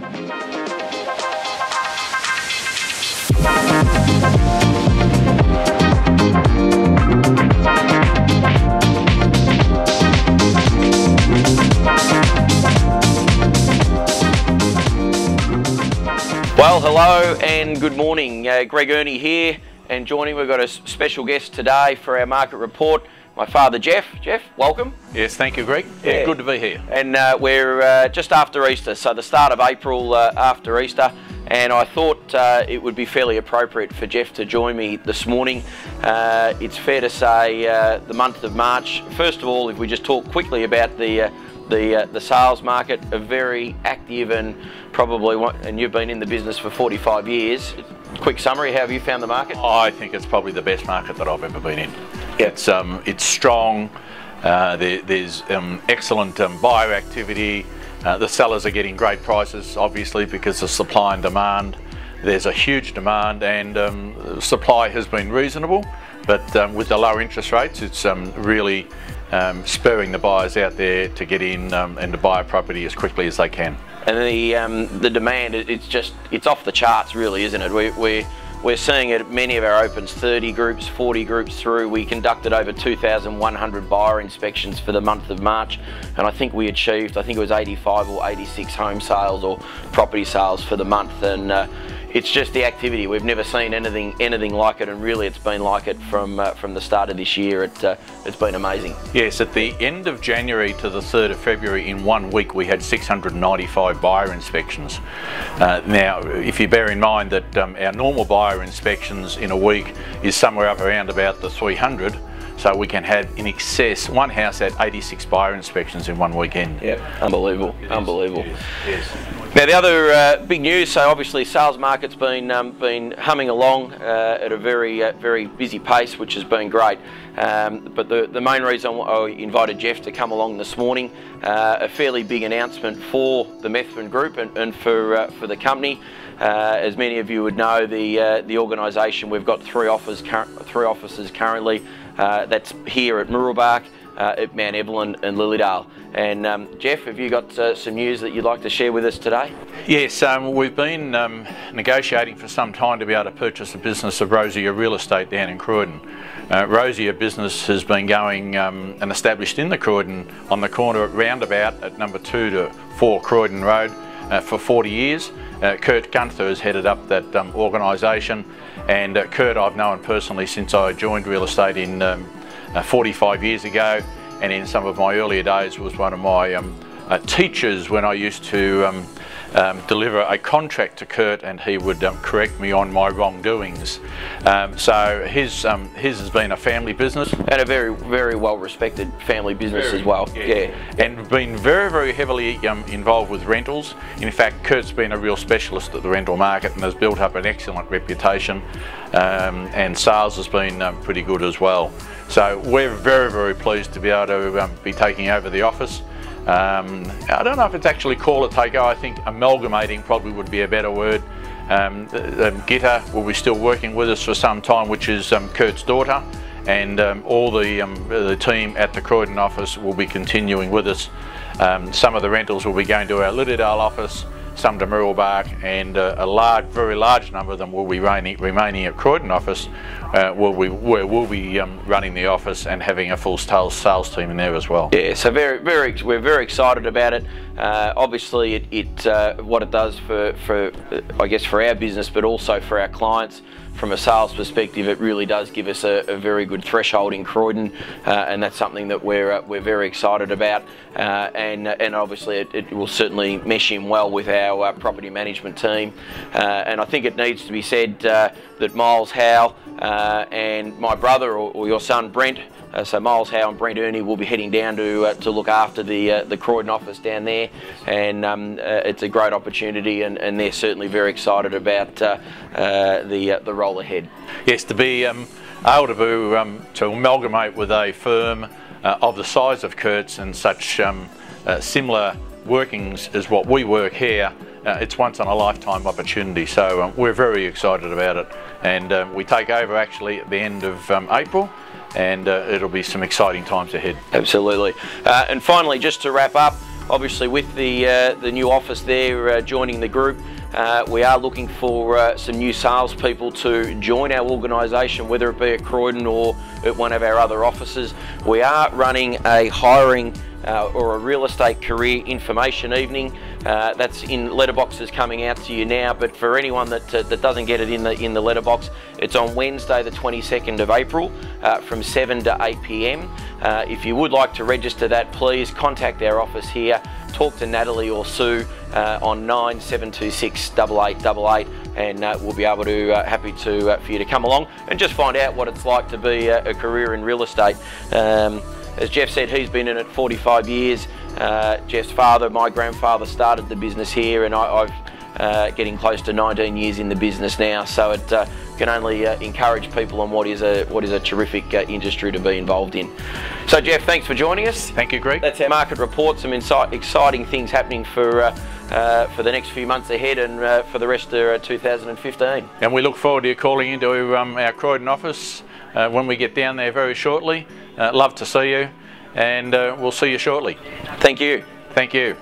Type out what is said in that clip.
Well, hello and good morning. Greg Earney here, and joining, we've got a special guest today for our market report, my father Geoff. Geoff, welcome. Yes, thank you, Greg. Yeah, good to be here. And we're just after Easter, so the start of April after Easter, and I thought it would be fairly appropriate for Geoff to join me this morning. It's fair to say the month of March, first of all, if we just talk quickly about the sales market, a very active and probably, and you've been in the business for 45 years. Quick summary, how have you found the market? I think it's probably the best market that I've ever been in. Yep. It's strong, there's excellent buyer activity, the sellers are getting great prices obviously because of supply and demand. There's a huge demand, and supply has been reasonable, but with the low interest rates it's really spurring the buyers out there to get in and to buy a property as quickly as they can. And the demand, it's off the charts really, isn't it? We're seeing it at many of our opens, 30 groups, 40 groups through. We conducted over 2,100 buyer inspections for the month of March, and I think we achieved, I think it was 85 or 86 home sales or property sales for the month, and it's just the activity. We've never seen anything like it, and really it's been like it from the start of this year. It's been amazing. Yes, at the end of January to the 3rd of February, in 1 week we had 695 buyer inspections. Now, if you bear in mind that our normal buyer inspections in a week is somewhere up around about the 300, so we can have in excess, one house had 86 buyer inspections in 1 weekend. Yep, unbelievable, unbelievable. Yes. Now the other big news, so obviously sales market's been humming along at a very busy pace, which has been great. But the main reason I invited Geoff to come along this morning, a fairly big announcement for the Methven Group and for the company. As many of you would know, the organisation, we've got three offices currently. That's here at Mooroolbark, at Mount Evelyn and Lilydale. And Geoff, have you got some news that you'd like to share with us today? Yes, we've been negotiating for some time to be able to purchase the business of Rosier Real Estate down in Croydon. Rosier business has been going and established in the Croydon, on the corner at roundabout at number 2 to 4 Croydon Road for 40 years. Kurt Gunther has headed up that organisation, and Kurt I've known personally since I joined real estate in 45 years ago, and in some of my earlier days was one of my teachers when I used to deliver a contract to Kurt, and he would correct me on my wrongdoings. So his has been a family business, and a very well respected family business as well. Yeah, and been very heavily involved with rentals. In fact, Kurt's been a real specialist at the rental market and has built up an excellent reputation, and sales has been pretty good as well. So we're very pleased to be able to be taking over the office. I don't know if it's actually called a takeover. I think amalgamating probably would be a better word. Gitta will be still working with us for some time, which is Kurt's daughter, and all the team at the Croydon office will be continuing with us. Some of the rentals will be going to our Lilydale office, some to Mooroolbark, and a very large number of them will be remaining at Croydon office, where we'll be running the office and having a full sales team in there as well. Yeah, so we're very excited about it. Obviously, what it does for I guess for our business, but also for our clients. From a sales perspective, it really does give us a very good threshold in Croydon, and that's something that we're very excited about. And obviously, it will certainly mesh in well with our property management team. And I think it needs to be said that Miles Howell and my brother, or your son Brent, so Miles Howell and Brent Earney will be heading down to look after the Croydon office down there, and it's a great opportunity, and they're certainly very excited about the role ahead. Yes, to be able to amalgamate with a firm of the size of Kurt's and such similar workings as what we work here, it's once in a lifetime opportunity. So we're very excited about it, and we take over actually at the end of April. And it'll be some exciting times ahead. Absolutely. And finally, just to wrap up, obviously with the new office there joining the group, we are looking for some new salespeople to join our organisation, whether it be at Croydon or at one of our other offices. We are running a hiring or a real estate career information evening. That's in letterboxes coming out to you now, but for anyone that doesn't get it in the letterbox, it's on Wednesday the 22nd of April from 7 to 8 p.m. If you would like to register that, please contact our office here, talk to Natalie or Sue on 9726 8888, and we'll be able to happy to for you to come along and just find out what it's like to be a career in real estate. As Geoff said, he's been in it 45 years. Geoff's father, my grandfather, started the business here, and I've getting close to 19 years in the business now. So it can only encourage people on what is a terrific industry to be involved in. So Geoff, thanks for joining us. Thank you, Greg. That's our market report. Some exciting things happening for the next few months ahead and for the rest of 2015. And we look forward to you calling into our Croydon office when we get down there very shortly. Love to see you, and we'll see you shortly. Thank you. Thank you.